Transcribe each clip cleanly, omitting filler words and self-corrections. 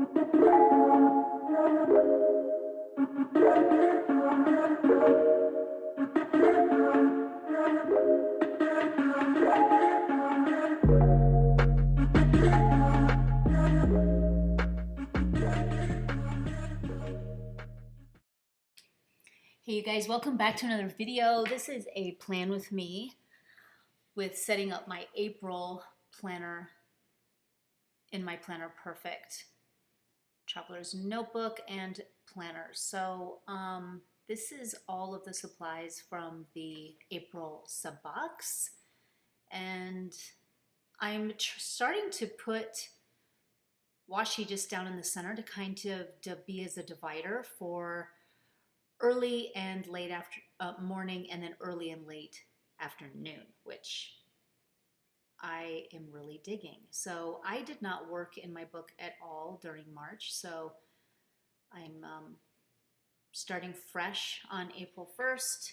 Hey you guys, welcome back to another video. This is a plan with me with setting up my April planner in my Planner Perfect Traveler's Notebook and planner. So this is all of the supplies from the April sub box, and I'm starting to put washi just down in the center to kind of be as a divider for early and late morning, and then early and late afternoon, which I am really digging. So I did not work in my book at all during March, so I'm starting fresh on April 1st,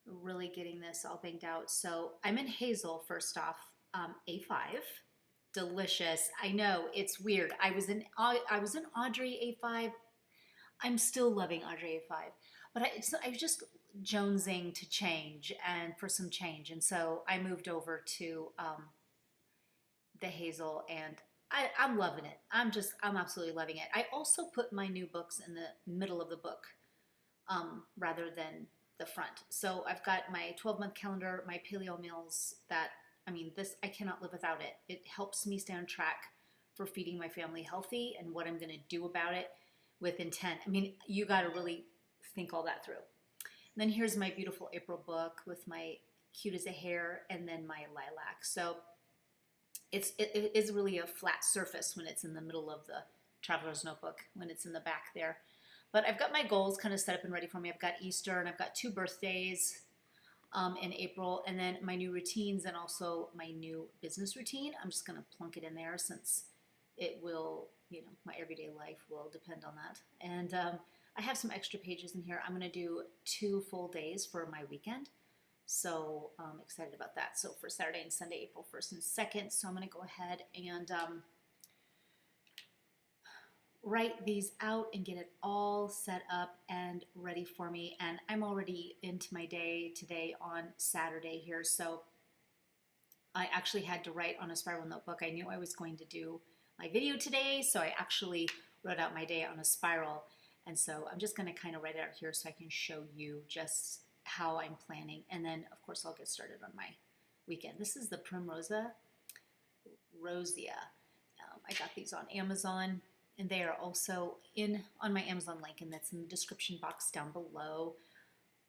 really getting this all banged out. So I'm in Hazel first off, A5. Delicious. I know it's weird. I was in Audrey A5. I'm still loving Audrey A5, but I was just jonesing to change and for some change, and so I moved over to the Hazel, and I'm loving it. I'm absolutely loving it. I also put my new books in the middle of the book rather than the front. So I've got my 12-month calendar, my paleo meals. This I cannot live without it. It helps me stay on track for feeding my family healthy and what I'm going to do about it with intent. I mean, you got to really think all that through. And then here's my beautiful April book with my cute as a hair, and then my lilac. So it is really a flat surface when it's in the middle of the Traveler's Notebook, when it's in the back there. But I've got my goals kind of set up and ready for me. I've got Easter, and I've got 2 birthdays in April, and then my new routines, and also my new business routine. I'm just going to plunk it in there since it will, my everyday life will depend on that. And I have some extra pages in here. I'm going to do 2 full days for my weekend. So I'm excited about that. So for Saturday and Sunday, April 1st and 2nd. So I'm going to go ahead and write these out and get it all set up and ready for me. And I'm already into my day today on Saturday here. So I actually had to write on a spiral notebook. I knew I was going to do my video today, so I actually wrote out my day on a spiral, and so I'm just going to kind of write it out here so I can show you just how I'm planning, and then of course I'll get started on my weekend. This is the Primrosa Rosia. I got these on Amazon, and they are also on my Amazon link, and that's in the description box down below.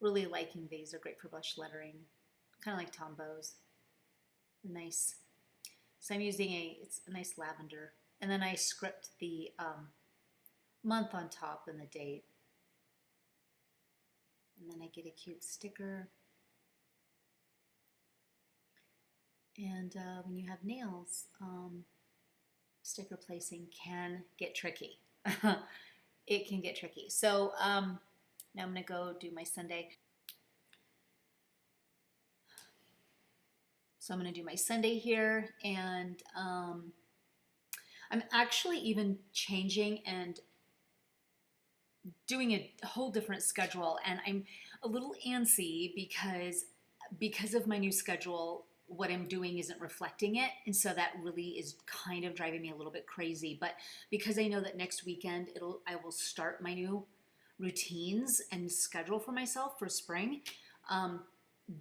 Really liking these. They're great for blush lettering, kind of like Tombows. Nice. So I'm using it's a nice lavender, and then I script the month on top and the date, and then I get a cute sticker. And when you have nails, sticker placing can get tricky. It can get tricky. So now I'm going to go do my Sunday. So I'm going to do my Sunday here, and I'm actually even changing and doing a whole different schedule, and I'm a little antsy because of my new schedule. What I'm doing isn't reflecting it, and so that really is kind of driving me a little bit crazy. But because I know that next weekend I will start my new routines and schedule for myself for spring,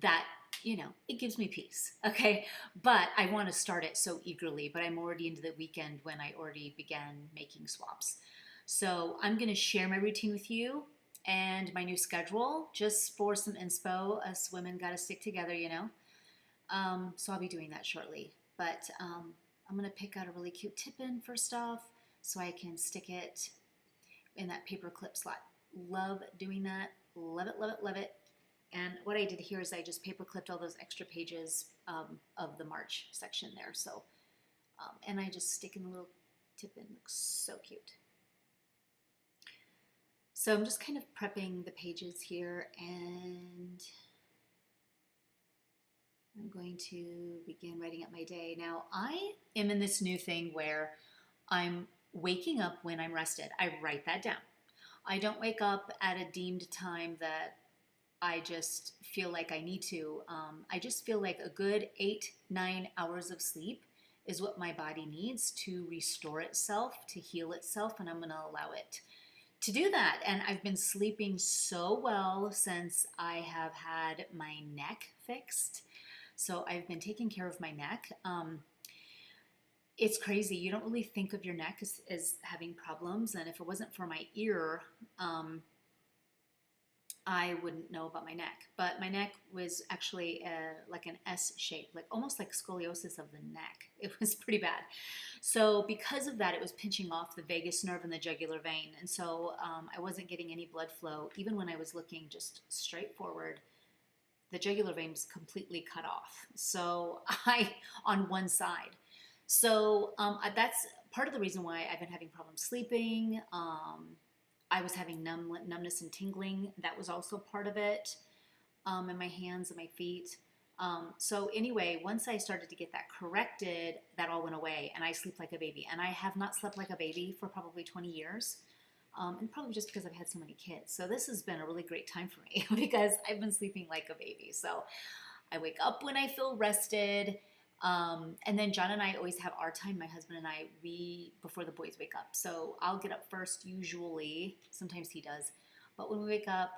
that it gives me peace, okay? But I want to start it so eagerly, but I'm already into the weekend when I already began making swaps. So I'm going to share my routine with you and my new schedule just for some inspo. Us women got to stick together, So I'll be doing that shortly. But I'm going to pick out a really cute tip-in first off so I can stick it in that paper clip slot. Love doing that. Love it, love it, love it. And what I did here is I just paper clipped all those extra pages of the March section there. So, and I just stick in a little tip-in. Looks so cute. So I'm just kind of prepping the pages here, and I'm going to begin writing up my day. Now, I am in this new thing where I'm waking up when I'm rested. I write that down. I don't wake up at a deemed time that I just feel like I need to. I just feel like a good 8, 9 hours of sleep is what my body needs to restore itself, to heal itself, and I'm going to allow it to do that. And I've been sleeping so well since I have had my neck fixed. So I've been taking care of my neck. It's crazy. You don't really think of your neck as having problems. And if it wasn't for my ear, I wouldn't know about my neck. But my neck was actually like an S shape, like almost like scoliosis of the neck. It was pretty bad. So because of that, it was pinching off the vagus nerve and the jugular vein. And so I wasn't getting any blood flow. Even when I was looking just straight forward, the jugular vein was completely cut off. So on one side. So that's part of the reason why I've been having problems sleeping. I was having numbness and tingling. That was also part of it, in my hands and my feet. So anyway, once I started to get that corrected, that all went away, and I sleep like a baby. And I have not slept like a baby for probably 20 years, and probably just because I've had so many kids. So this has been a really great time for me because I've been sleeping like a baby. So I wake up when I feel rested. And then John and I always have our time, my husband and I, before the boys wake up. So I'll get up first usually. Sometimes he does. But when we wake up,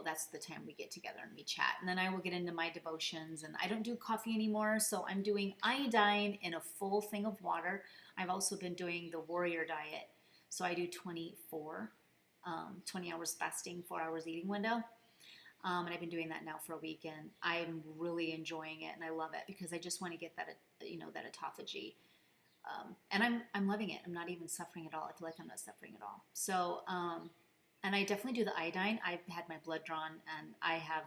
that's the time we get together and we chat. And then I will get into my devotions, and I don't do coffee anymore. So I'm doing iodine in a full thing of water. I've also been doing the warrior diet. So I do 20 hours fasting, 4 hours eating window. And I've been doing that now for a week, and I'm really enjoying it, and I love it because I just want to get that, that autophagy. And I'm loving it. I'm not even suffering at all. I feel like I'm not suffering at all. So, and I definitely do the iodine. I've had my blood drawn, and I have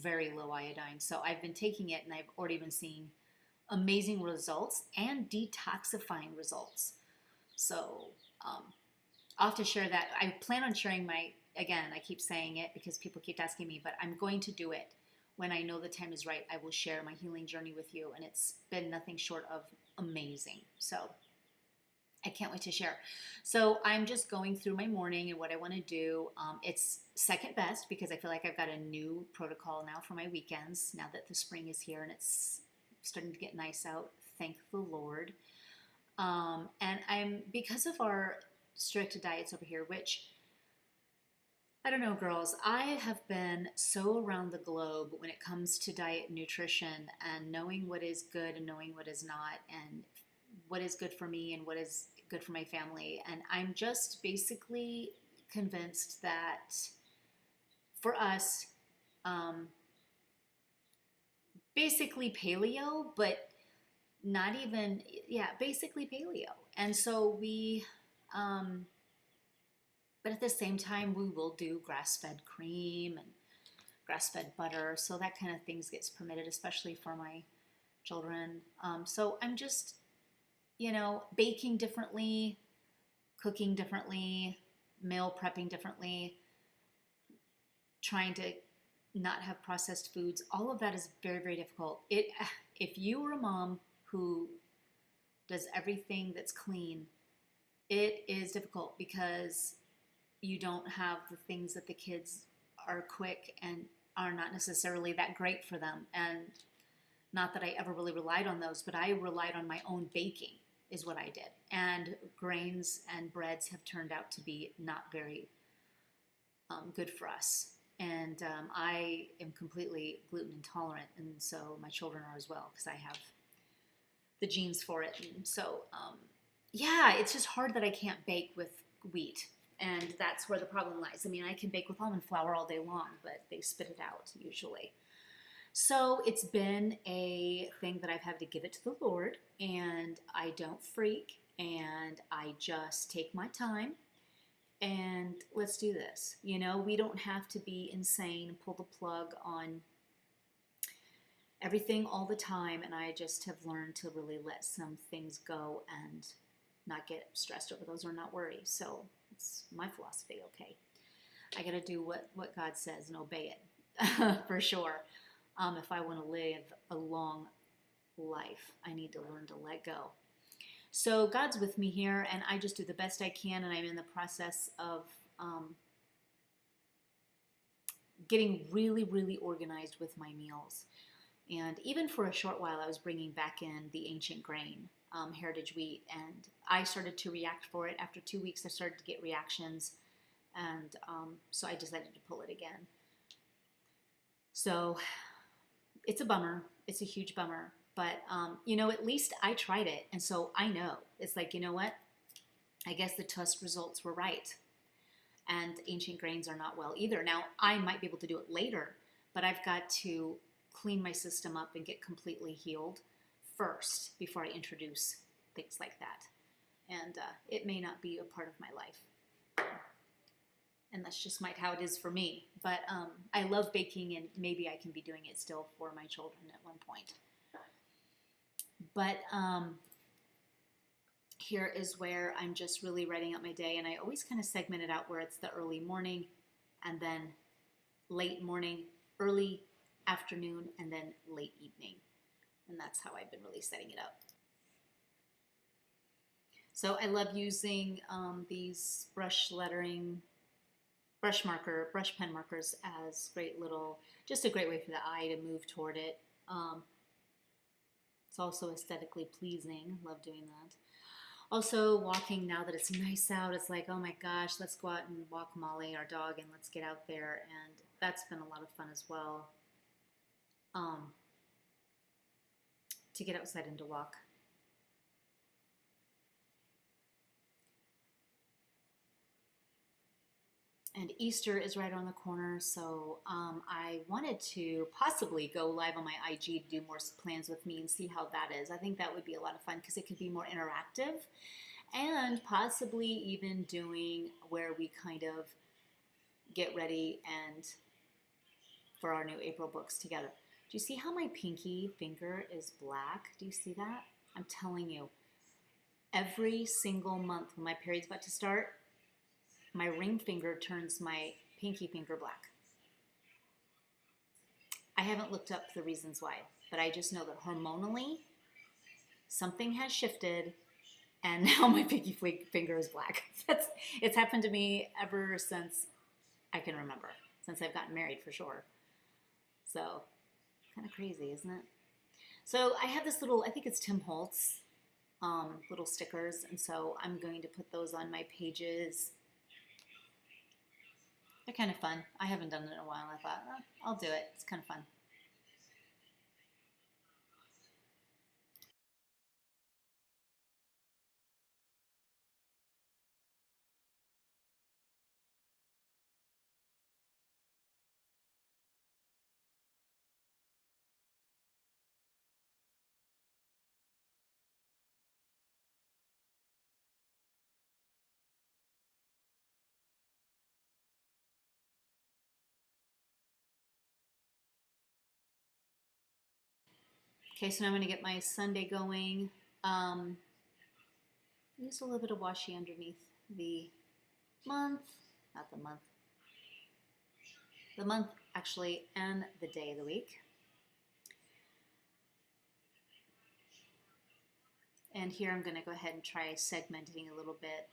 very low iodine. So I've been taking it, and I've already been seeing amazing results and detoxifying results. So I'll have to share that. I plan on sharing again, I keep saying it because people keep asking me, but I'm going to do it. When I know the time is right, I will share my healing journey with you, and it's been nothing short of amazing. So I can't wait to share. So I'm just going through my morning and what I want to do. It's second best because I feel like I've got a new protocol now for my weekends, now that the spring is here and it's starting to get nice out. Thank the Lord. And because of our strict diets over here, which I don't know, girls, I have been so around the globe when it comes to diet and nutrition, and knowing what is good and knowing what is not, and what is good for me and what is good for my family. And I'm just basically convinced that for us, basically paleo, but not even, basically paleo. And so but at the same time, we will do grass-fed cream and grass-fed butter. So that kind of things gets permitted, especially for my children. So I'm just, baking differently, cooking differently, meal prepping differently, trying to not have processed foods. All of that is very, very difficult. If you are a mom who does everything that's clean, it is difficult because you don't have the things that the kids are quick and are not necessarily that great for them. And not that I ever really relied on those, but I relied on my own baking is what I did. And grains and breads have turned out to be not very good for us. And I am completely gluten intolerant, and so my children are as well because I have the genes for it. And so, it's just hard that I can't bake with wheat. And that's where the problem lies. I mean, I can bake with almond flour all day long, but they spit it out usually. So it's been a thing that I've had to give it to the Lord, and I don't freak, and I just take my time, and let's do this. We don't have to be insane and pull the plug on everything all the time, and I just have learned to really let some things go and not get stressed over those or not worry. So it's my philosophy, okay? I got to do what God says and obey it for sure. If I want to live a long life, I need to learn to let go. So God's with me here, and I just do the best I can, and I'm in the process of getting really, really organized with my meals. And even for a short while, I was bringing back in the ancient grain, heritage wheat, and I started to react for it. After 2 weeks, I started to get reactions, and so I decided to pull it again. So it's a bummer. It's a huge bummer. But, at least I tried it, and so I know. It's like, you know what? I guess the test results were right. And ancient grains are not well either. Now, I might be able to do it later, but I've got to clean my system up and get completely healed first before I introduce things like that. And it may not be a part of my life. And that's just how it is for me. But I love baking, and maybe I can be doing it still for my children at one point. But here is where I'm just really writing out my day, and I always kind of segment it out where it's the early morning, and then late morning, early afternoon, and then late evening. And that's how I've been really setting it up. So I love using these brush pen markers as just a great way for the eye to move toward it. It's also aesthetically pleasing. Love doing that. Also, walking, now that it's nice out, it's like, oh my gosh, let's go out and walk Molly, our dog, and let's get out there. And that's been a lot of fun as well, to get outside and to walk. And Easter is right around the corner, so I wanted to possibly go live on my IG to do more plans with me and see how that is. I think that would be a lot of fun because it could be more interactive, and possibly even doing where we kind of get ready and for our new April books together. Do you see how my pinky finger is black? Do you see that? I'm telling you, every single month when my period's about to start, my ring finger turns my pinky finger black. I haven't looked up the reasons why, but I just know that hormonally something has shifted, and now my pinky finger is black. It's happened to me ever since I can remember, since I've gotten married for sure. So kind of crazy, isn't it? So I have this little, I think it's Tim Holtz, little stickers, and so I'm going to put those on my pages. They're kind of fun. I haven't done it in a while. I thought, I'll do it. It's kind of fun. Okay, so now I'm going to get my Sunday going. Use a little bit of washi underneath the month, not the month, the month actually, and the day of the week. And here I'm going to go ahead and try segmenting a little bit.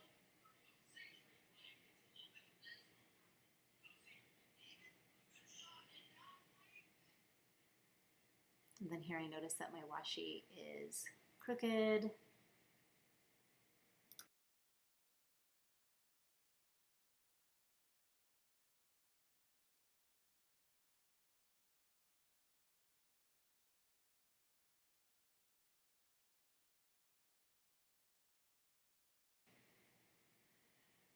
And then here I notice that my washi is crooked.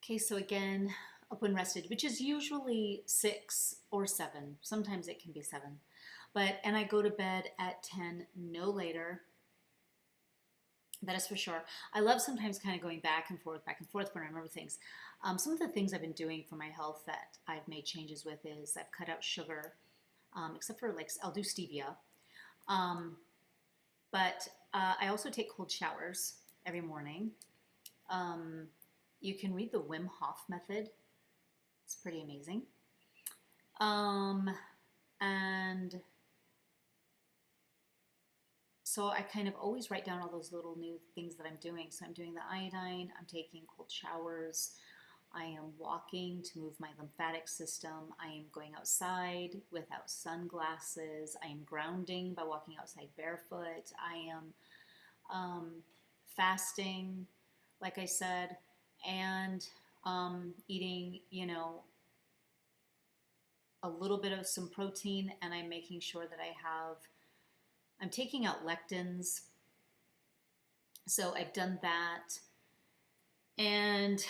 Okay, so again, up when rested, which is usually 6 or 7. Sometimes it can be 7. And I go to bed at 10, no later. That is for sure. I love sometimes kind of going back and forth when I remember things. Some of the things I've been doing for my health that I've made changes with is I've cut out sugar, except for I'll do stevia. I also take cold showers every morning. You can read the Wim Hof method. It's pretty amazing. And so I kind of always write down all those little new things that I'm doing. So I'm doing the iodine, I'm taking cold showers, I am walking to move my lymphatic system, I am going outside without sunglasses, I am grounding by walking outside barefoot, I am fasting, like I said, and eating, you know, a little bit of some protein, and I'm making sure that I'm taking out lectins. So I've done that. And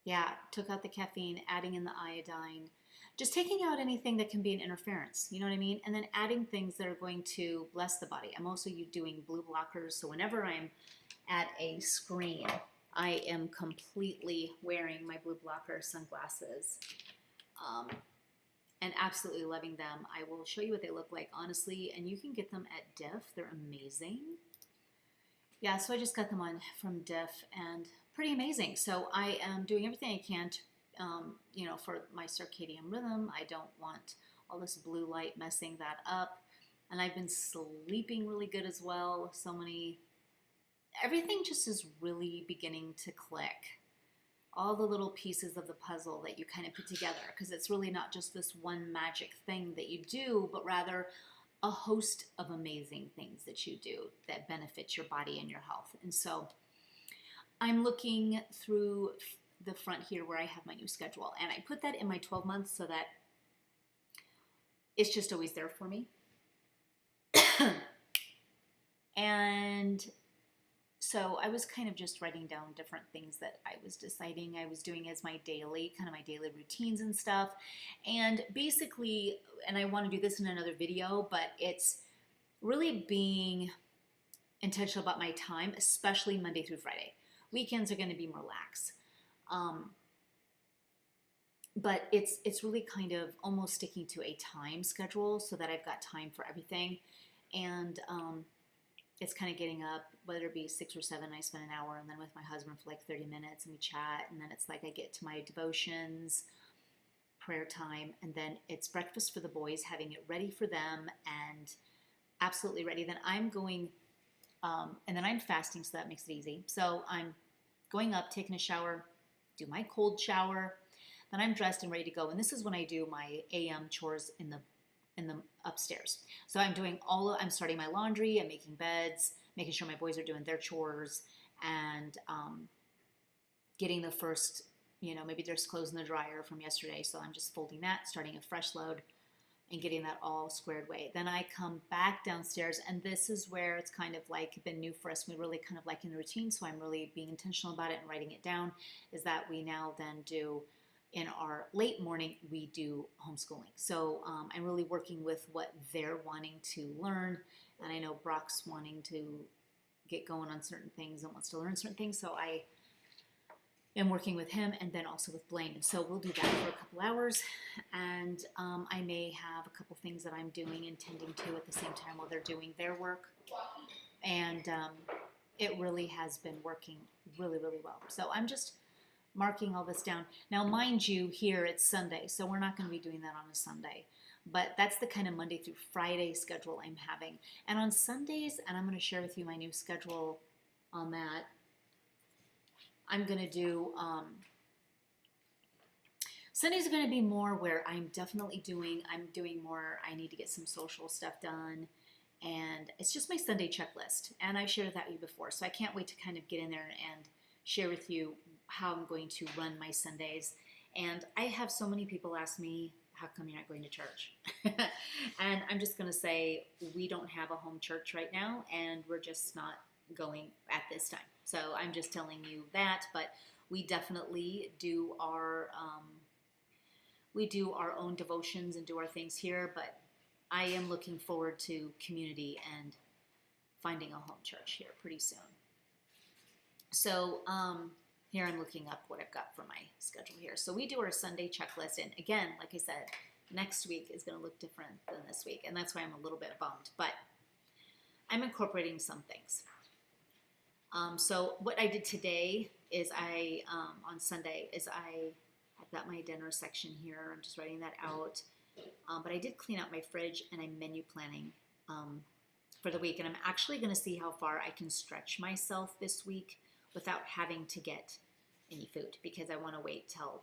yeah, took out the caffeine, adding in the iodine, just taking out anything that can be an interference, you know what I mean? And then adding things that are going to bless the body. I'm also doing blue blockers. So whenever I'm at a screen, I am completely wearing my blue blocker sunglasses. And absolutely loving them. I will show you what they look like, honestly, and you can get them at Diff. They're amazing. Yeah, so I just got them on from Diff, and pretty amazing. So I am doing everything I can to, you know, for my circadian rhythm. I don't want all this blue light messing that up. And I've been sleeping really good as well. Everything just is really beginning to click. All the little pieces of the puzzle that you kind of put together, because it's really not just this one magic thing that you do, but rather a host of amazing things that you do that benefit your body and your health. And so I'm looking through the front here where I have my new schedule, and I put that in my 12 months so that it's just always there for me. And so I was kind of just writing down different things that I was deciding I was doing as my daily, kind of my daily routines and stuff. And basically, and I want to do this in another video, but it's really being intentional about my time, especially Monday through Friday. Weekends are going to be more lax. But it's really kind of almost sticking to a time schedule so that I've got time for everything. And it's kind of getting up, whether it be 6 or 7, I spend an hour, and then with my husband for like 30 minutes, and we chat, and then it's like I get to my devotions, prayer time, and then it's breakfast for the boys, having it ready for them, and absolutely ready. Then I'm going, and then I'm fasting, so that makes it easy. So I'm going up, taking a shower, do my cold shower, then I'm dressed and ready to go. And this is when I do my AM chores in the upstairs. So I'm starting my laundry, I'm making beds, making sure my boys are doing their chores, and getting the first, you know, maybe there's clothes in the dryer from yesterday, so I'm just folding that, starting a fresh load, and getting that all squared away. Then I come back downstairs, and this is where it's kind of like been new for us. We really kind of like in the routine, so I'm really being intentional about it and writing it down, is that we now then do, in our late morning, we do homeschooling. So I'm really working with what they're wanting to learn. And I know Brock's wanting to get going on certain things and wants to learn certain things. So I am working with him, and then also with Blaine. And so we'll do that for a couple hours. And I may have a couple things that I'm doing and tending to at the same time while they're doing their work. And it really has been working really, really well. So I'm just marking all this down. Now, mind you, here it's Sunday, so we're not going to be doing that on a Sunday. But that's the kind of Monday through Friday schedule I'm having. And on Sundays, and I'm going to share with you my new schedule on that, I'm going to do, Sundays are going to be more where I'm doing more, I need to get some social stuff done. And it's just my Sunday checklist. And I've shared that with you before, so I can't wait to kind of get in there and share with you how I'm going to run my Sundays. And I have so many people ask me, how come you're not going to church? And I'm just going to say, we don't have a home church right now, and we're just not going at this time. So I'm just telling you that, but we definitely do our own devotions and do our things here, but I am looking forward to community and finding a home church here pretty soon. So here I'm looking up what I've got for my schedule here. So we do our Sunday checklist, and again, like I said, next week is going to look different than this week, and that's why I'm a little bit bummed, but I'm incorporating some things. So what I did today is on Sunday, I've got my dinner section here. I'm just writing that out. But I did clean out my fridge, and I'm menu planning for the week. And I'm actually going to see how far I can stretch myself this week without having to get any food, because I want to wait till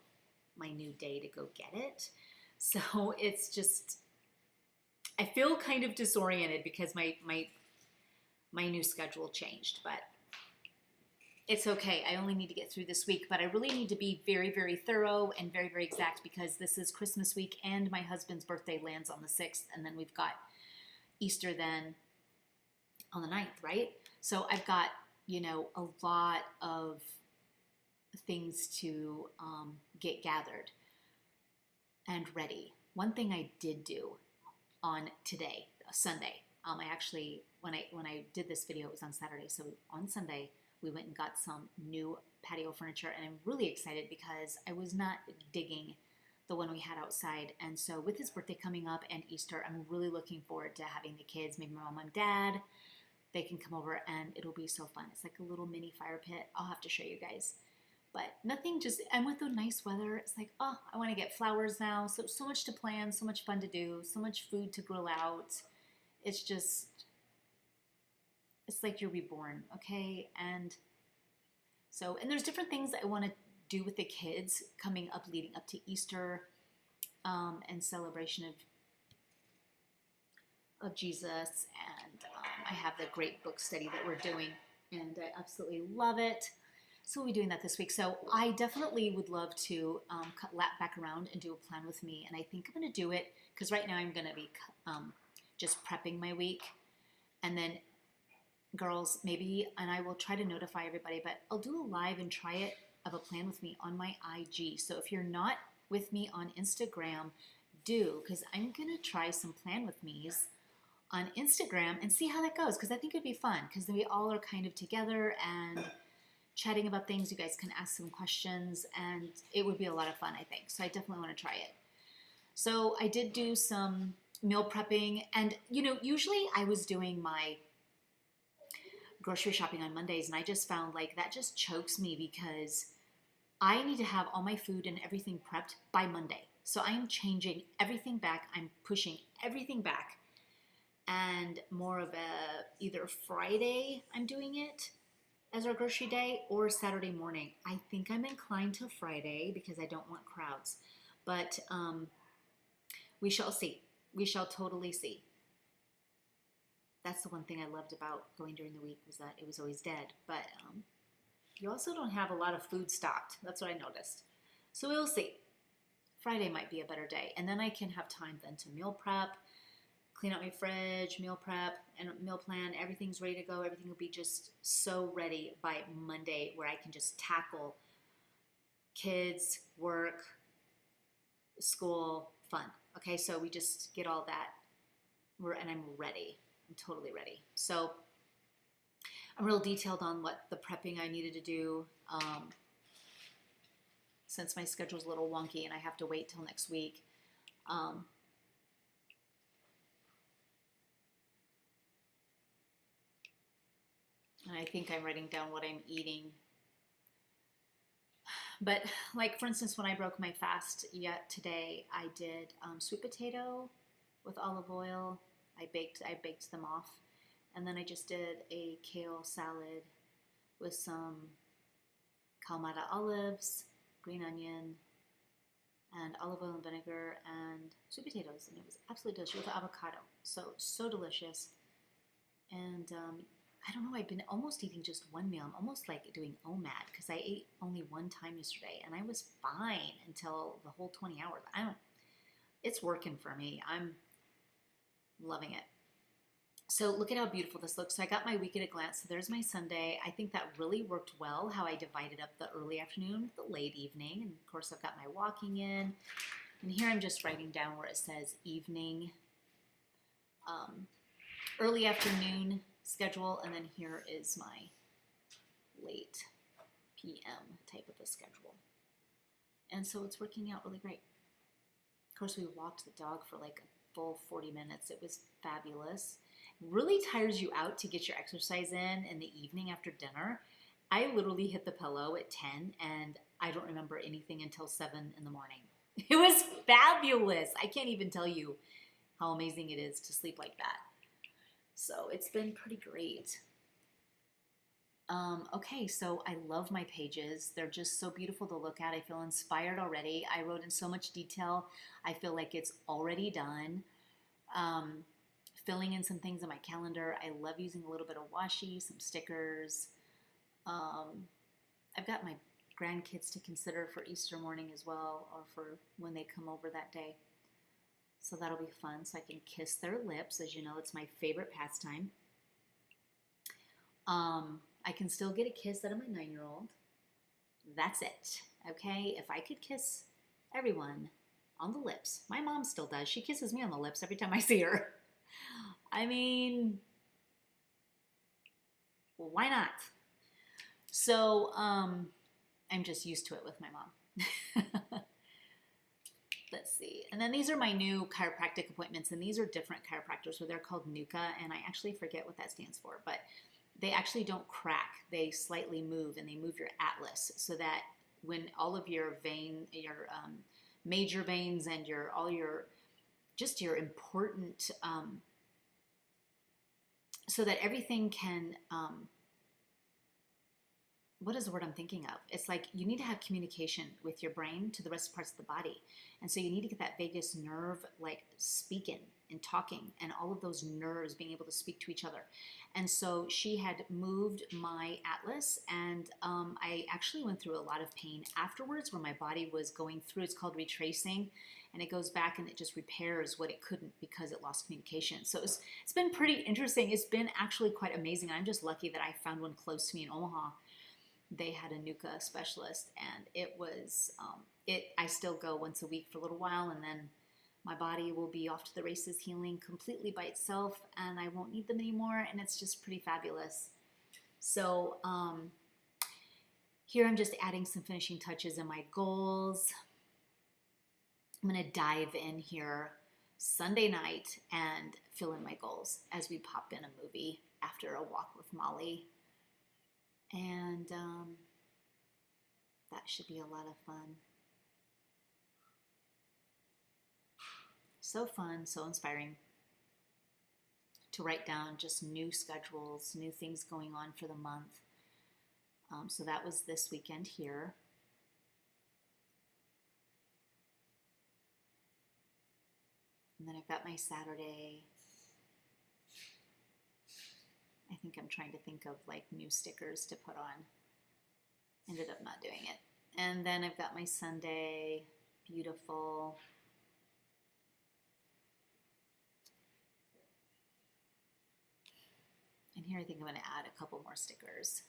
my new day to go get it. So it's just, I feel kind of disoriented because my new schedule changed, but it's okay. I only need to get through this week, but I really need to be very, very thorough and very, very exact, because this is Christmas week and my husband's birthday lands on the 6th, and then we've got Easter then on the 9th, right? So I've got, a lot of things to get gathered and ready. One thing I did do on today, Sunday, I actually, when I did this video, it was on Saturday. So on Sunday, we went and got some new patio furniture, and I'm really excited because I was not digging the one we had outside. And so with his birthday coming up and Easter, I'm really looking forward to having the kids, maybe my mom and dad, they can come over and it'll be so fun. It's like a little mini fire pit. I'll have to show you guys. But nothing, just, and with the nice weather, it's like, oh, I want to get flowers now. So much to plan, so much fun to do, so much food to grill out. It's just, it's like you're reborn, okay? And so, and there's different things that I want to do with the kids coming up, leading up to Easter, and celebration of Jesus. And I have the great book study that we're doing, and I absolutely love it. So we'll be doing that this week. So I definitely would love to cut lap back around and do a plan with me. And I think I'm going to do it because right now I'm going to be just prepping my week. And then girls, maybe, and I will try to notify everybody, but I'll do a live and try it of a plan with me on my IG. So if you're not with me on Instagram, do, because I'm going to try some plan with me's on Instagram and see how that goes, because I think it'd be fun, because then we all are kind of together and chatting about things. You guys can ask some questions, and it would be a lot of fun, I think. So I definitely want to try it. So I did do some meal prepping, and usually I was doing my grocery shopping on Mondays, and I just found like that just chokes me, because I need to have all my food and everything prepped by Monday. So I am changing everything back. I'm pushing everything back, and more of a either Friday I'm doing it as our grocery day, or Saturday morning. I think I'm inclined to Friday because I don't want crowds, but we shall see. We shall totally see. That's the one thing I loved about going during the week, was that it was always dead, but you also don't have a lot of food stocked. That's what I noticed. So we'll see. Friday might be a better day, and then I can have time then to meal prep, clean out my fridge, meal prep, and meal plan. Everything's ready to go. Everything will be just so ready by Monday, where I can just tackle kids, work, school, fun. Okay, so we just get all that, and I'm ready. I'm totally ready. So I'm real detailed on what the prepping I needed to do, since my schedule's a little wonky and I have to wait till next week. And I think I'm writing down what I'm eating. But like, for instance, when I broke my fast today, I did sweet potato with olive oil. I baked them off. And then I just did a kale salad with some Kalamata olives, green onion, and olive oil and vinegar, and sweet potatoes. And it was absolutely delicious with avocado. So delicious. And I don't know, I've been almost eating just one meal. I'm almost like doing OMAD, because I ate only one time yesterday, and I was fine until the whole 20 hours. It's working for me. I'm loving it. So look at how beautiful this looks. So I got my week at a glance. So there's my Sunday. I think that really worked well, how I divided up the early afternoon with the late evening. And of course, I've got my walking in. And here I'm just writing down where it says evening, early afternoon schedule. And then here is my late PM type of a schedule. And so it's working out really great. Of course, we walked the dog for like a full 40 minutes. It was fabulous. Really tires you out to get your exercise in the evening after dinner. I literally hit the pillow at 10 and I don't remember anything until 7 in the morning. It was fabulous. I can't even tell you how amazing it is to sleep like that. So it's been pretty great. Okay, so I love my pages. They're just so beautiful to look at. I feel inspired already. I wrote in so much detail. I feel like it's already done. Um, Filling in some things on my calendar. I love using a little bit of washi, some stickers. I've got my grandkids to consider for Easter morning as well, or for when they come over that day. So that'll be fun. So I can kiss their lips. As you know, it's my favorite pastime. I can still get a kiss out of my 9-year-old. That's it. Okay? If I could kiss everyone on the lips, my mom still does. She kisses me on the lips every time I see her. I mean, why not? So, I'm just used to it with my mom. Let's see. And then these are my new chiropractic appointments, and these are different chiropractors, so they're called NUCA, and I actually forget what that stands for, but they actually don't crack. They slightly move, and they move your atlas so that when all of your major veins and your important, so that everything can, what is the word I'm thinking of? It's like you need to have communication with your brain to the rest of parts of the body. And so you need to get that vagus nerve like speaking and talking, and all of those nerves being able to speak to each other. And so she had moved my atlas, and I actually went through a lot of pain afterwards where my body was going through, it's called retracing, and it goes back and it just repairs what it couldn't because it lost communication. So it's been pretty interesting. It's been actually quite amazing. I'm just lucky that I found one close to me in Omaha. They had a NUCA specialist, and it was, I still go once a week for a little while, and then my body will be off to the races healing completely by itself, and I won't need them anymore, and it's just pretty fabulous. So here I'm just adding some finishing touches in my goals. I'm going to dive in here Sunday night and fill in my goals as we pop in a movie after a walk with Molly. And that should be a lot of fun. So fun, so inspiring to write down just new schedules, new things going on for the month. So that was this weekend here. And then I've got my Saturday. I think I'm trying to think of like new stickers to put on. Ended up not doing it. And then I've got my Sunday, beautiful. And here I think I'm going to add a couple more stickers.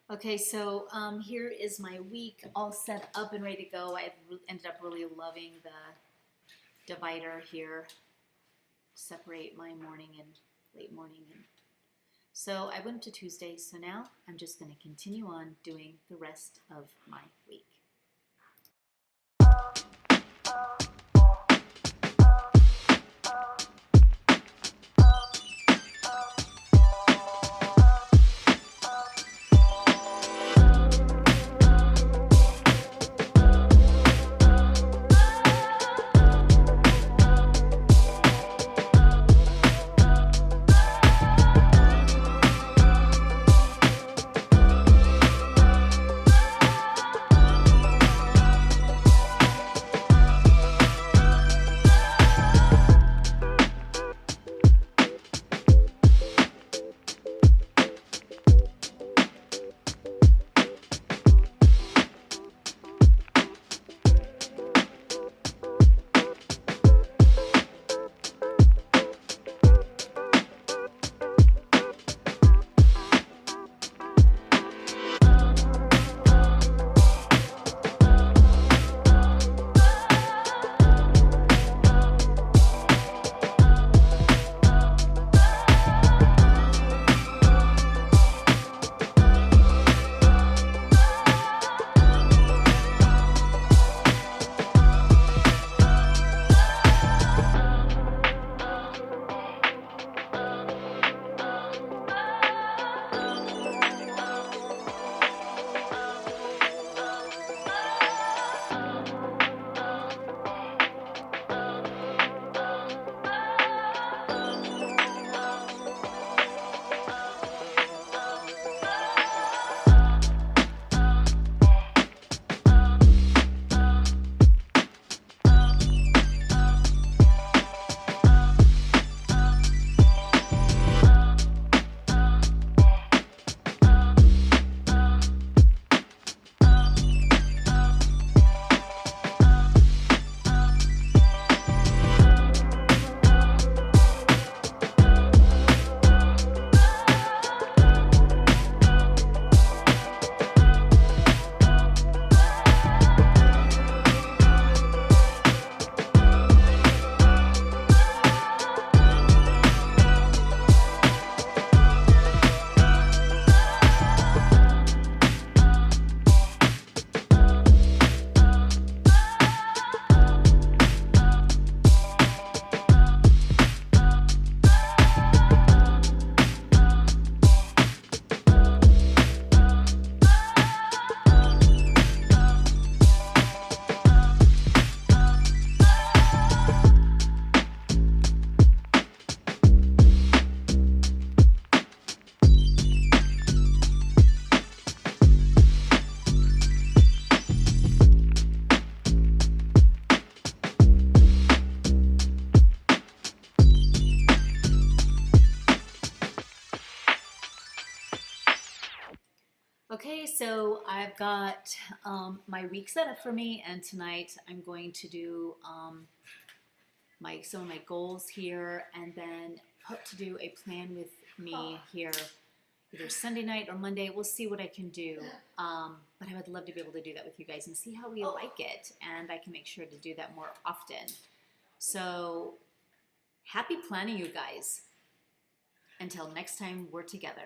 Okay, so here is my week all set up and ready to go. I ended up really loving the divider here. Separate my morning and late morning. So I went to Tuesday, so now I'm just going to continue on doing the rest of my week. Okay, so I've got my week set up for me, and tonight I'm going to do some of my goals here, and then hope to do a plan with me here either Sunday night or Monday. We'll see what I can do. But I would love to be able to do that with you guys and see how we like it, and I can make sure to do that more often. So happy planning, you guys. Until next time we're together.